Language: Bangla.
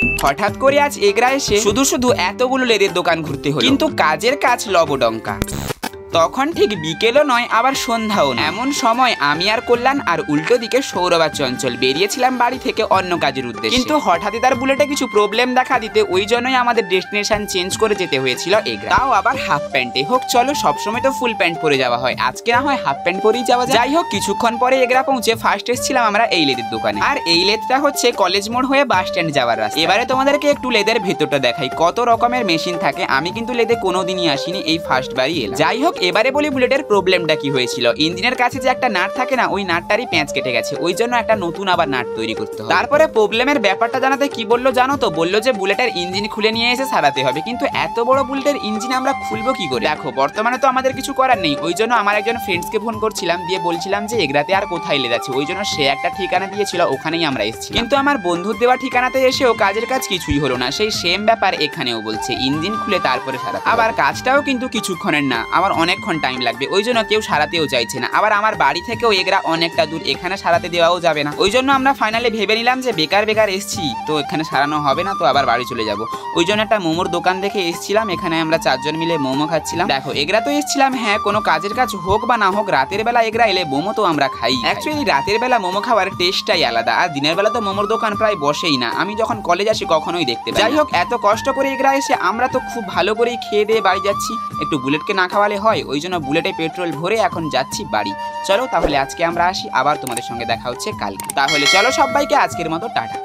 হঠাৎ করে আজ এগরা এসে শুধু শুধু এতগুলো লেদের দোকান ঘুরতে হলো, কিন্তু কাজের কাজ লবডঙ্কা। তখন ঠিক বিকেলও নয় আবার সন্ধ্যাও নয়। এমন সময় আমি আর কল্যাণ আর উল্টো দিকে সৌরভ আর চঞ্চল বেরিয়েছিলাম বাড়ি থেকে অন্য কাজের উদ্দেশ্যে, কিন্তু হঠাৎই তার বুলেটে কিছু প্রবলেম দেখা দিতে ওই জন্যই আমাদের ডেস্টিনেশন চেঞ্জ করে যেতে হয়েছিল এগরা, তাও আবার হাফ প্যান্টে। হোক চলো, সবসময় তো ফুল প্যান্ট পরে যাওয়া হয়, আজকে না হয় হাফ প্যান্ট পরেই যাওয়া যায়। যাই হোক, কিছুক্ষণ পরে এগরা পৌঁছে ফার্স্ট এসেছিলাম আমরা এই লেদের দোকানে, আর এই লেদটা হচ্ছে কলেজ মোড় হয়ে বাস স্ট্যান্ড যাওয়ার রাস্তা। এবারে তোমাদেরকে একটু লেদের ভেতরটা দেখাই, কত রকমের মেশিন থাকে। আমি কিন্তু লেদে কোনোদিনই আসিনি, এই ফার্স্ট বারই এলাম। যাই হোক, এবারে বলি বুলেটের প্রবলেমটা কি হয়েছিল। ইঞ্জিনের কাছে যে একটা নাট থাকে না, ওই নাটটারই প্যাঁচ কেটে গেছে, ওই জন্য একটা নতুন আবার নাট তৈরি করতে হবে। তারপরে প্রবলেমের ব্যাপারটা জানাতে কি বললো জানো তো, বললো যে বুলেটের ইঞ্জিন খুলে নিয়ে এসে সারাতে হবে। কিন্তু এত বড় বুলেটের ইঞ্জিন আমরা খুলবো কি করে? দেখো, বর্তমানে তো আমাদের কিছু করার নেই, ওই জন্য আমার একজন ফ্রেন্ডসকে ফোন করছিলাম, দিয়ে বলছিলাম যে এগরাতে আর কোথায় লেদ আছে, ওই জন্য সে একটা ঠিকানা দিয়েছিল, ওখানেই আমরা এসেছি। কিন্তু আমার বন্ধুর দেওয়া ঠিকানাতে এসেও কাজের কাজ কিছুই হলো না। সেই সেম ব্যাপার এখানেও বলছে, ইঞ্জিন খুলে তারপরে সারাতে। আবার কাজটাও কিন্তু কিছুক্ষণের না, আমার অনেকক্ষণ টাইম লাগবে, ওই জন্য কেউ সারাতেও চাইছে না। আবার আমার বাড়ি থেকেও এগরা অনেকটা দূর, এখানে সারাতে দেওয়াও যাবে না। ওই জন্য আমরা ফাইনালি ভেবে নিলাম যে বেকার বেকার এসছি তো এখানে সারানো হবে না, তো আবার বাড়ি চলে যাব। ওই জন্য একটা মোমোর দোকান দেখে এসেছিলাম, এখানে আমরা চারজন মিলে মোমো খাচ্ছিলাম। দেখো, এগরা তো এসেছিলাম, হ্যাঁ, কোনো কাজের কাজ হোক বা না হোক, রাতের বেলা এগরা এলে মোমো তো আমরা খাই। অ্যাকচুয়ালি রাতের বেলা মোমো খাওয়ার টেস্টটাই আলাদা, আর দিনের বেলা তো মোমোর দোকান প্রায় বসেই না, আমি যখন কলেজ আসি কখনোই দেখতে পাই। যাই হোক, এত কষ্ট করে এগরা এসে আমরা তো খুব ভালো করেই খেয়ে দিয়ে বাড়ি যাচ্ছি, একটু বুলেটকে না খাওয়ালে হয়, ওই জন্য বুলেটে পেট্রোল ভরে এখন যাচ্ছি বাড়ি। চলো তাহলে আজকে আমরা আসি, আবার তোমাদের সঙ্গে দেখা হচ্ছে কালকে। তাহলে চলো সবাইকে আজকের মতো টাটা।